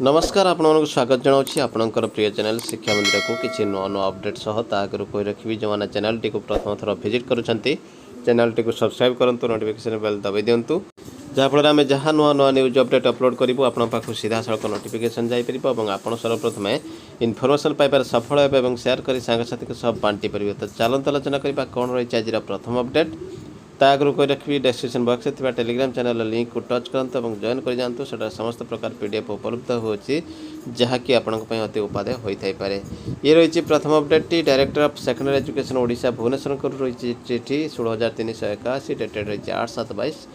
नमस्कार आपण स्वागत जनावि आपणकर प्रिय चैनल शिक्षा मंदिर को किसी नुआ नुआ अपडेट सह ताकि कही रखी जो मैंने चैनल टी प्रथम थर विजिट करुँच चैनल टी सब्सक्राइब करूँ नोटिफिकेशन बेल दबाई दिंतु जहाँफल आम जहाँ नुआ नुआ न्यूज अपडेट अपलोड करूँ आपण पाखु सीधा सड़क नोटिफिकेशन जापर और आप सर्वप्रथम इनफर्मेशन पाइबार सफल और सेयार कर सांगसाथी सब बांटी पारे। तो चलते आलोचना करवा कौन रही आज प्रथम अपडेट ताकि कही रखी डिस्क्रिप्शन बॉक्स में टेलीग्राम चैनल लिंक को टच करते और जॉइन कर जातु से समस्त प्रकार पीडीएफ उपलब्ध होची जहाँकि आपंपाई अति उपादेय होता है। ये रही प्रथम update the director of secondary education Odisha Bhubaneswar रही चिठी 16,381 डेटेड रही 8/7/22।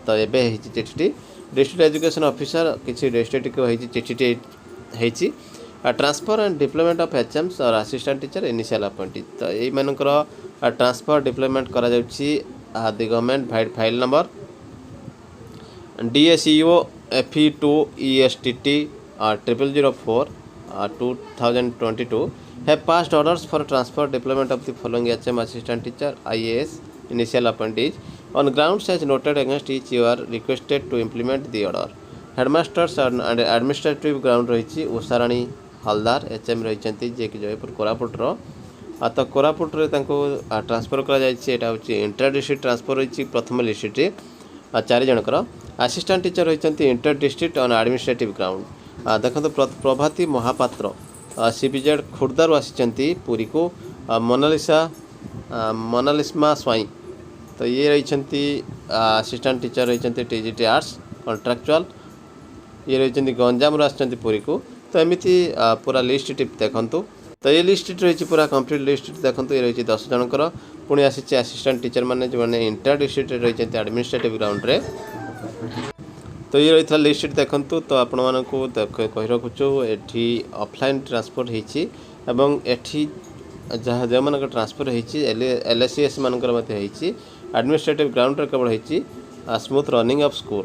तो ये चिठी डिस्ट्रिक्ट एजुकेशन ऑफिसर किसी डिस्ट्रिक्ट को चिठी transfer and deployment of HMs और असिस्टेंट टीचर इनिशियल अपॉइंटेड। तो ये मानकर ट्रांसफर डिप्लॉयमेंट करा the government file number DSEO FE2 ESTT 0004 2022 have passed orders for transfer deployment of the following HM assistant teacher IAS initial appointees on grounds as noted against each you are requested to implement the order। Headmasters and administrative ground रही उषाराणी Haldar HM रही जे कि जयपुर कोरापुटर तो कोरापुटे transfer करा inter district transfer रही प्रथम list 4 जनकर assistant teacher रही inter district on administrative ground. देखो प्रभाती Mahapatra CBZ खुर्दारू आसी पुरी को मोनालिस्मा स्वाई। तो ये रही असिस्टेंट टीचर रही टीजीटी आर्ट्स कॉन्ट्रैक्चुअल ये रही गंजाम आसी पुरी को। तो एमती पूरा लिस्ट देखु। तो ये लिस्ट रही पूरा कंप्लीट लिस्ट देखो ये रही 10 जनकर पुणी आसी असिस्टेंट टीचर मैंने जो मैंने इंटर डिस्ट्रिक्ट रही एडमिनिस्ट्रेटिव ग्राउंड रे। तो ये रही लिस्ट देखु। तो आपण मानू कही रखुचु एठी ऑफलाइन ट्रांसफर होती जहाँ जो मान ट्रांसफर होती LSCS मानकर एडमिनिस्ट्रेटिव ग्राउंड रे केवल होती स्मूथ रनिंग ऑफ स्कूल।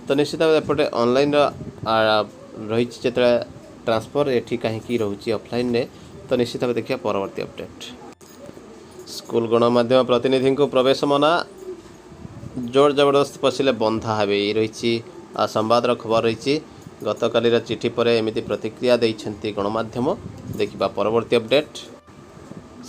तो निश्चित भाव एपटे ऑनलाइन रही जो ट्रांसफर एठी कहीं रोचे ऑफलाइन ने। तो निश्चित भाव देखिए परवर्ती अपडेट स्कूल गणमाध्यम प्रतिनिधि को प्रवेश मना जोर जबरदस्त पशिले बंधा हे ये रही संवाद खबर रही गतकालीर चिठी पर एमती प्रतिक्रिया देइछंती गणमाध्यम। देखिबा परवर्ती अपडेट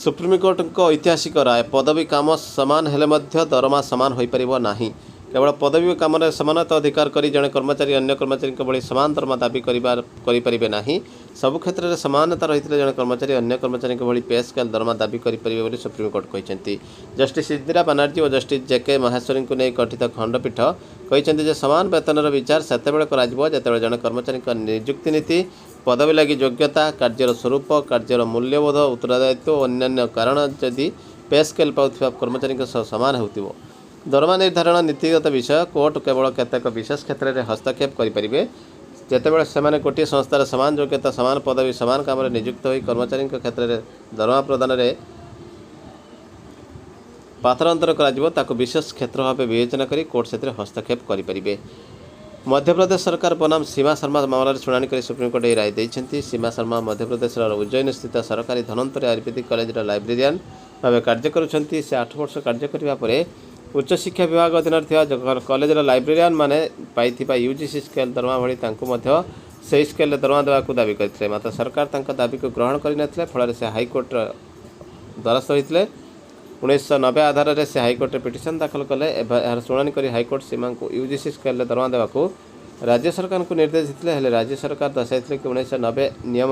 सुप्रीमकोर्ट को ऐतिहासिक राय पदवी काम सामान हेले मध्य दरमा सामान हो पारिबो नाही। केवल पदवी काम समानता अधिकार करी जड़े कर्मचारी अन्य कर्मचारी भली सामान दरमा दाबी करें नहीं। सबु क्षेत्र में समानता रही जड़े कर्मचारी अन्य कर्मचारी भली पे स्केल दरमा दाबी करें सुप्रीमकोर्ट कहते। जस्टिस इंदिरा बनर्जी और जस्टिस JK माहेश्वरी को नहीं गठित खंडपीठ कहते सामान वेतन विचार सेतेबेले जिते जड़े कर्मचारी नियुक्ति नीति पदवी लगी योग्यता कार्यर स्वरूप कार्यर मूल्यबोध उत्तरदायित्व और अन्य कारण जदि पे स्केल पाउथिबा कर्मचारी सामान हो दरमा निर्धारण नीतिगत विषय कोर्ट केवल केतेक विशेष क्षेत्र में हस्तक्षेप करें जितेबाला से गोटे संस्थार सामान योग्यता सामान पदवी सामान काम नियुक्त हो कर्मचारी क्षेत्र में दरमा प्रदान में पात्रांतर कर विशेष क्षेत्र भाव विवेचना कर कोर्ट से हस्तक्षेप करें। मध्यप्रदेश सरकार बनाम सीमा शर्मा मामला शुणाणी कर सुप्रीमकोर्ट यह राय देते। सीमा शर्मा मध्यप्रदेश उज्जैन स्थित सरकारी धनंतरी आयुर्वेदिक कॉलेज लाइब्रेरियन भाव कार्य करुँच। से 8 वर्ष कार्य करने उच्च शिक्षा विभाग अधीन कॉलेज लाइब्रेरियन माने पाइथिबा UGC स्केल दरमा भली से स्केल दरमा देवाक दाबी करते। मात्र सरकार दाबी को ग्रहण करते फल से हाईकोर्ट द्वारस्थ होते 1990 आधार में से हाईकोर्ट पिटिशन दाखल कले। यार शुणाणी कर हाईकोर्ट सीमा को UGC स्केल दरमा देवाक राज्य सरकार को निर्देश देते। राज्य सरकार दर्शाई कि 1990 नियम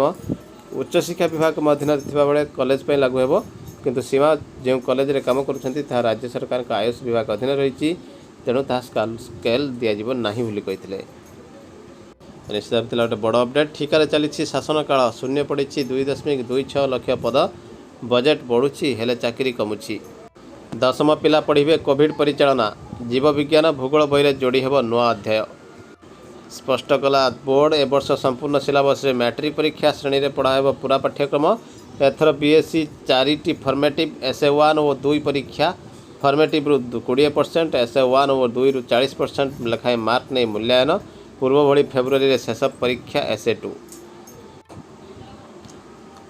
उच्च शिक्षा विभाग अधीन बेले कॉलेज पर लागू हो किंतु सीमा जो कॉलेज रे काम करुँच राज्य सरकार का आयुष विभाग अधीन रही तेणु स्केल दिज्व ना बोली कहते। निश्चित भाव गोटे बड़ अपडेट ठिकार चली शासन काल शून्य पड़ी 2.26 लाख पद बजेट बढ़ुची हेले चाकरी कमुची। 10वीं पिला पढ़े कोविड परिचालना जीव विज्ञान भूगोल बही जोड़ी हेब नुआ अध्याय स्पष्ट कला बोर्ड ए वर्ष संपूर्ण सिलेबस मैट्रिक परीक्षा श्रेणी में पढ़ा पूरा पाठ्यक्रम। एथर BSc 4टी फॉर्मेटिव SA1 और 2 परीक्षा फॉर्मेटिव 20% SA1 और 2 रु 40% लेखाएं मार्क नहीं मूल्यांकन पूर्व भली फेब्रुआरी शेष परीक्षा SA2।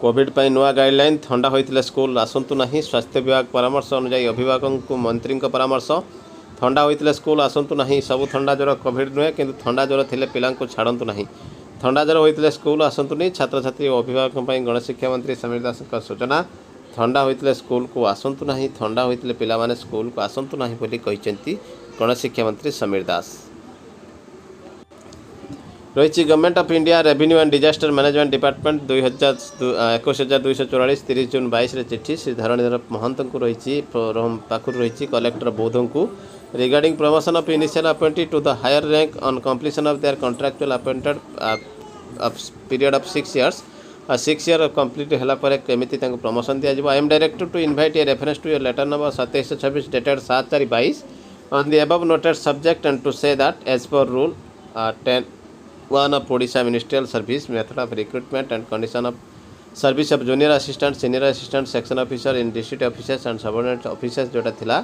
कोविड पर नुआ गाइडलाइन थंडा होता स्कूल आसतु ना स्वास्थ्य विभाग परामर्श अनुजाई अभिभावक को मंत्री परामर्श थंडा होता स्कूल आसतु ना सबू थंडा ज्वर कोविड नुहे कि थंडा ज्वर थे पिला छाड़ू ना थंडा ज्वर होते स्कूल आसतुनि छात्र छात्री और अभिभावकों गणशिक्षा मंत्री समीर दास सूचना थंडा होते स्कूल को आसतु ना थंडा होते पिलामाने स्कूल को आसतु ना बोली कहते गणशिक्षा मंत्री समीर दास। रही government of India revenue and disaster management department 21,244 30 जून 22 चिठी श्री धरणीधर महंत को रही पाखुर रही कलेक्टर बौद्ध को regarding promotion of initial appointee to the higher rank on completion of their contractual appointed period of 6 years 6 year complete होला पर केमिति तांको प्रमोशन दिया जिवो। I am directed to invite a reference to your letter number 2726 dated 7/4/22 on the above noted subject and to say that as per rule 10(1) of Odisha Ministerial Service method of recruitment and condition of service of junior assistant, senior assistant, section officer in district offices and subordinate offices जोटा थिला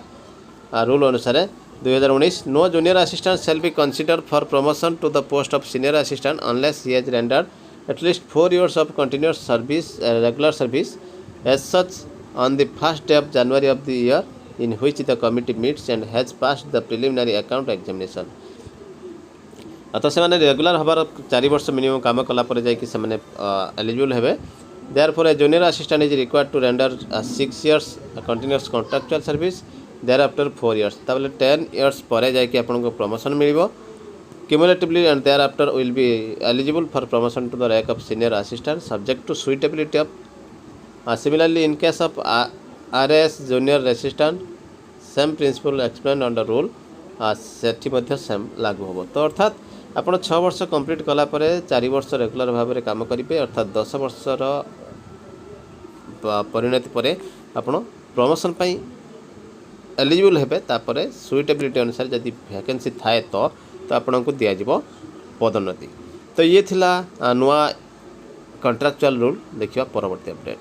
rule अनुसार 2019 no junior assistant shall be considered for promotion to the post of senior assistant unless he has rendered at least 4 years of continuous service regular service as such on the first day of January of the year in which the committee meets and has passed the preliminary account examination। तो से regular हबार 4 वर्ष minimum काम कलापर जाने eligible हे। There for a junior assistant is required to render 6 years continuous contractual service thereafter 4 years ताबले 10 years पर जाकि आपको प्रमोशन मिलिबो cumulatively and thereafter will be eligible for promotion to the rank of senior assistant subject to suitability of similarly in case of RS junior assistant same principle explain on the rule सेठी मध्य same लागू हो। तो अर्थात आप 6 वर्ष complete कलापर 4 वर्ष regular भाव में काम करेंगे अर्थात 10 वर्षर परिणति पर आप प्रमोशन एलिजिबल हेबे तापर सुइटेबिलिटी अनुसार जदि वैकेंसी थाए तो आपन को दिया जिवो पदोन्नति। तो ये थिला नुआ कॉन्ट्रैक्चुअल रूल देखिबा परवर्ती update.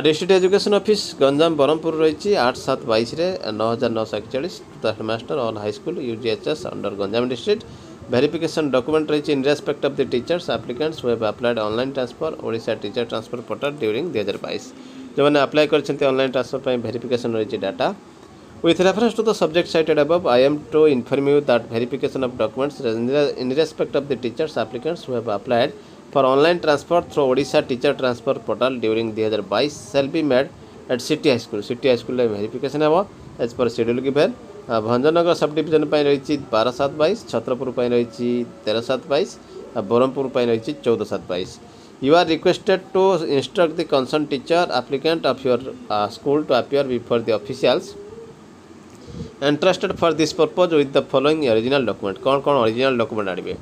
District education office Ganjam Berhampur रही 8/7/22 9,941 headmaster all high school UGHS under Ganjam district verification document रही in respect of the teachers applicants who have applied online transfer Odisha teacher transfer portal during 2022 जो मैंने अप्लाई करछन्ते online transfer verification रही data with reference to the subject cited above I am to inform you that verification of documents in respect of the teachers applicants who have applied for online transfer through Odisha teacher transfer portal during 2022 shall be made at City High School verification है as per schedule given। Bhanjanagar sub division रही 12/7/22 छत्रपुर रही 13/7/22 बरहमपुर रही 14/7/22। You are requested to instruct the concerned teacher applicant of your school to appear before the officials interested for this purpose with the following original document। कौन original document आनिबे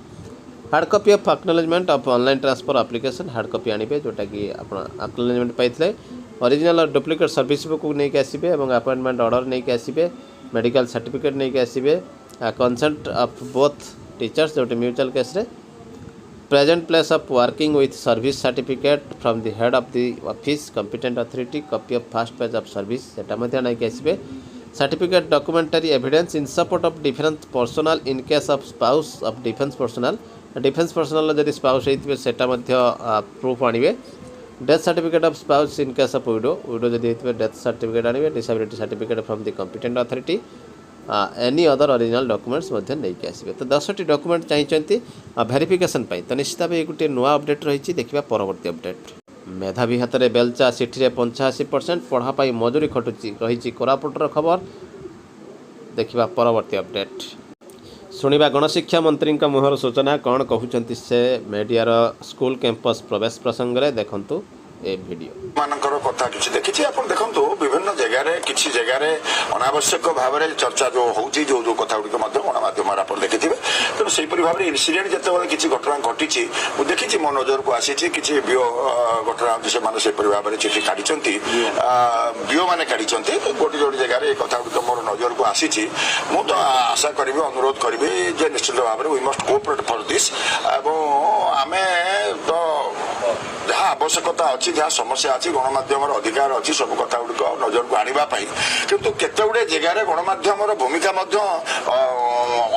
hard copy of acknowledgement of online transfer application hard copy आनिबे जोटा कि आप acknowledgement पाइथिले original और duplicate service book नहीं के आसीबे एवं अपॉइंटमेंट ऑर्डर नहीं के आसीबे मेडिकल सर्टिफिकेट नहीं के आसीबे कंसेंट ऑफ बोथ टीचर्स जोटे म्यूचुअल केस रे present place of working with service certificate from the head of the office competent authority copy of first page of service सेटा मध्ये नहीं के आसीबे certificate documentary evidence in support of defence personnel in case of spouse of defence personnel जदि spouse होइतिबे सेटा मध्ये proof आनिबे death certificate of spouse in case of widow जदि होइतिबे डेथ सर्टिफिकेट आनिबे disability certificate from the competent authority any other original documents मध्ये नहीं के आसीबे। तो 10टी डॉक्यूमेंट चाहिए वेरिफिकेशन पाई। तो निश्चित भाव गोटे नुआ अपडेट रही देखा परवर्ती अपडेट। मेधावी हाथ में बेलचा सिटी 85% पढ़ाई मजूरी खटुची रही कोरापुटर खबर देखा परवर्ती अपडेट। शुणा गणशिक्षा मंत्री मुहर सूचना कौन कहते से मीडिया स्कूल कैंपस प्रवेश प्रसंग में देखु ए वीडियो मानकर कथा किछि देखिछि आपण देखंतु विभिन्न जगह रे किछि जगह रे अनावश्यक भाव रे चर्चा जो होउछि जो कथा गुडी मध्य गणमाध्यम आपण देखिथिबे। तो सेहि परि भाव रे इंसिडेंट जते बेले किछि घटना घटिछि मु देखिछि मो नजर को आसीछि किछि बियो घटना जे माने सेहि परि भाव रे चिठी काढिचंती बियो माने काढिचंती गोटी जोडी जगह रे कथा गुडी मोर नजर को आसीछि। मु तो आशा करिबे अनुरोध करिबे जे निश्चित भाव रे we must cooperate for this एवं आमे तो जहाँ आवश्यकता अच्छी जहाँ समस्या अच्छी गणमाध्यम अधिकार अच्छी सब कथा गुड़िक नजर को आने किंतु केते गुड़े जगार गणमाध्यम भूमिका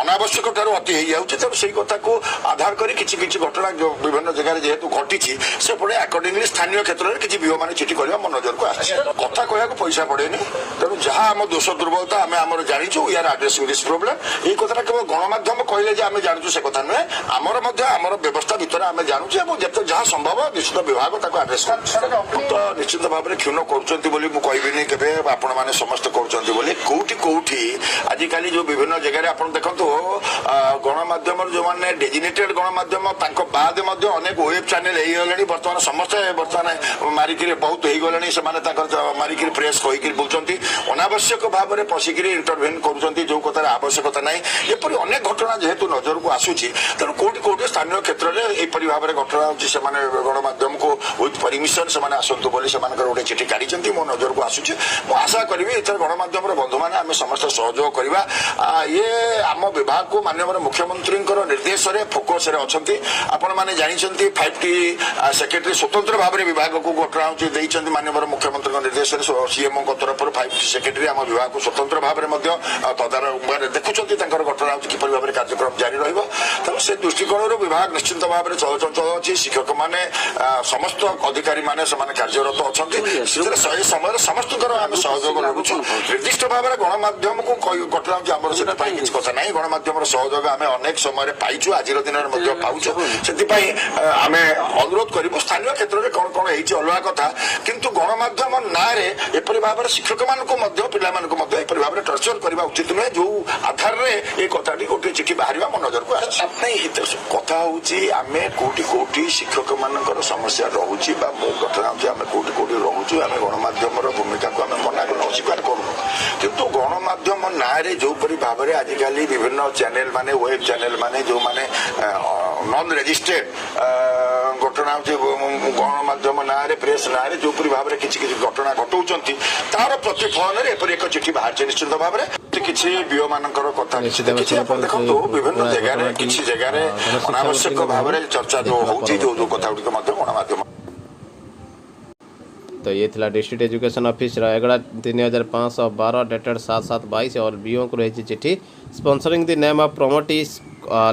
अनावश्यक ठार अति हो जाऊँगी तेणु से कथा को आधार कर किसी घटना विभिन्न जगह जेहेतु घटी से पड़े अकॉर्डिंगली स्थानीय क्षेत्र में किसी बीओ मैंने चिठी करवा मो नजर को आसी कथा कहया पैसा पड़ेनि तेणु जहाँ आम दोष दुर्बलता आम आम जाचु वी आर आड्रेसिंग दिस प्रोब्लेम ये कथा केवल गणमाध्यम कहले आम जानू से कथा नुहे आमर आमर व्यवस्था भितर आम जानूचे और जहाँ संभव निश्चित विभाग आड्रेस कर तो निश्चित भाव में क्षुण्ण करी के आपण मैंने समस्त कौटी कौटी आजिकल जो विभिन्न जगह आप देखो गणमाध्यम जो मैंने डेजिनेटेड गणमाध्यम बाद अनेक वेब चैनल हो बर्तमान समस्ते बर्तमान मारिक बहुत हो गले से मारिक प्रेस कहीकि बुलूँ अनावश्यक भाव में पशिक इंटरभेन कर जो कथार आवश्यकता ना एपरी अनेक घटना जेहेतु नजर को आसूची तेणु कौटी कौटी स्थानीय क्षेत्र में यहपरी भाव में घटना होती गणमाध्यम को विथ परमिशन से आसतु बोली से गोटे चिठी काढ़ी मो नजर को आसूची मुझे आशा करी इतर गणमाध्यम बंधु मैंने आम समस्त सहयोग करवा ये आम विभाग को माननीय मुख्यमंत्री निर्देश में फोकस अच्छा आपण मैंने जानते 5T सेक्रेटरी स्वतंत्र भाव में विभाग को घटना होती माननीय मुख्यमंत्री निर्देश सीएम तरफ 5T सेक्रेटरी आम विभाग को स्वतंत्र भाव में तदारख देखुं घटना किपर भाव में कार्यक्रम जारी रहा से दृष्टिकोण विभाग निश्चित भाव में चलचंचल अच्छी शिक्षक मैंने समस्त अधिकारी मैंने कार्यरत अच्छा समय समस्त आम सहयोग लगुचु निर्दिष्ट भाव में गणमाध्यम को घटना आम से कथा ना गणमाध्यम सहयोग आम अनेक समय पाइचु आज दिन में पाचु से आम अनुरोध करूँ स्थानीय क्षेत्र में कौन कौन अलग कथा किंतु गणमाध्यम ना एपरी भाव में शिक्षक मानक भाव में टर्चर करने उचित नुहे जो आधार में ये कथा गोटे चिठी बाहर मो नजर को कथा हूँ आम कौटी कौटी शिक्षक मान समस्या रोचे मो कथा आम कौटी कौटी रोचु आम गणमाध्यम भूमिका को आम मना कर अस्वीकार करूँ किंतु गणमाध्यम ना जो भाव में आजिकल विभिन्न चैनल माने वेब चैनल माने जो माने नॉन रजिस्टर्ड घटना गणमाध्यम ना प्रेस ना जो भाव में किसी घटना घटाऊँ तार प्रतिफलन एपरी एक चिठी बाहर निश्चित भाव में किसी बीओ मानकर कथा देखो विभिन्न जगह किसी जगह अनावश्यक भाव में चर्चा जो होती जो कथा गुड़िक गणमाध्यम तो ये थिला district education office Rayagada 3512 dated 7/7/22 और बीओ को रही चिठी sponsoring the name of promotees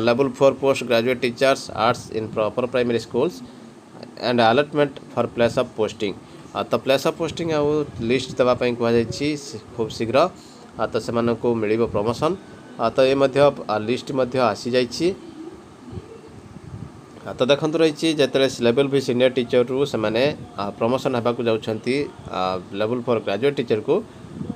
level 4 post graduate teachers arts in proper primary schools and allotment for place of posting तो प्लेस ऑफ पोस्टिंग आ लिस्ट देवाई कहुई खूब शीघ्र तो से मिल प्रमोशन तो ये लिस्ट आसी जाइए तो देखो रही जिते लेवल भी सीनियर टीचर रू से प्रमोशन होगा जाती लेवल 4 ग्रेजुएट टीचर को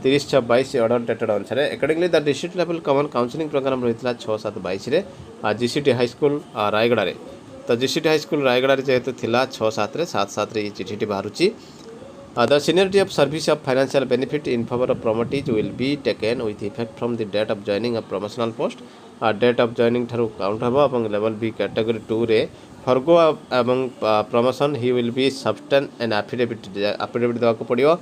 30/6/22 ऑर्डर डेटेड अनुसार accordingly the district level common counselling programme रही 6/7/22 जीसीटी हाईस्कूल रायगढ़ तो जीसीटी हाईस्कूल रायगढ़ जेहेतु थिला 6/7/7 ये चिठी बाहर the seniority of service of financial benefit in favor of promotees will be taken with effect from the date of joining of promotional post date of joining ठारू count हम और level B category 2 रे forgo एवं promotion ही will be सब्सटेन and affidavit देवाक पड़ो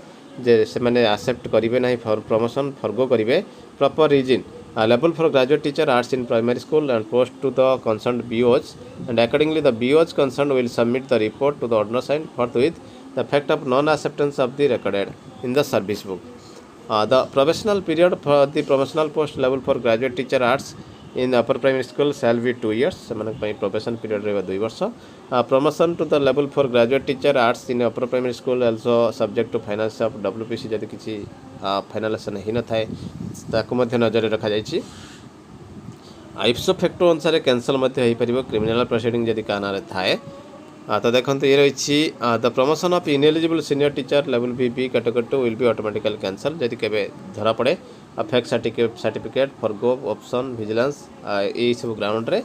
जे से मैंने एक्सेप्ट करेंगे ना फॉर प्रमोशन फर्गो करेंगे proper reason level for graduate teacher arts in primary school and post to the concern BOs and accordingly the BOs concern will submit the report to the order sign forthwith the fact of non-acceptance of the recorded in the service book. The probational period for the promotional post level for graduate teacher arts in upper primary school shall be 2 years. से probation period रहेगा 2 वर्ष. Promotion to the level for graduate teacher arts in upper primary school also subject to finance of WPC जदि किसी फाइनालाइजेशन ही न थाए ताकू मध्य नजर रखा जाइए. इप्सो फैक्टो अनुसार कैंसल मध्य हो पार क्रिमिनल प्रोसीडिंग जदि का ना थाए तो देखो ये रही the promotion of ineligible senior teacher level B category 2 will be automatically cancel जदि केबे धरा पड़े fake certificate forgo option vigilance यही सब ग्राउंड रे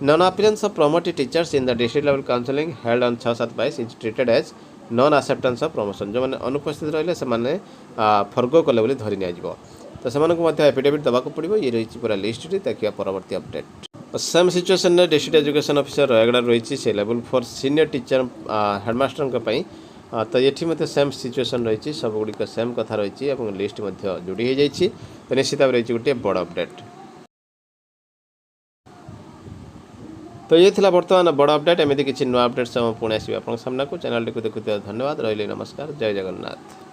non appearance of promoted teachers in the district level counselling held on 6/7/22 is treated as non acceptance of promotion जो मैंने अनुपस्थित रहिले से फर्गो कले बोली धरी निया तो से एफिडेविट देवाक पड़ो ये रही पूरा लिस्ट देखिए परवर्ती अपडेट सेम सिचुएसन में डिस्ट्रिक्ट एजुकेशन ऑफिसर रायगढ़ रही से लेवल 4 सीनियर टीचर हेडमास्टर तो ये सेम सिचुएसन रही सबगुड़िक सेम कथा रही और लिस्ट जोड़ी हो जाइए तो निश्चित भाव रही गोटे बड़ अपडेट। तो ये थिला वर्तमान बड़ अपडेट एमती किसी नुआ अपडेट पुणी आसो आप सामना को चैनल को देखुवा धन्यवाद रही नमस्कार जय जगन्नाथ।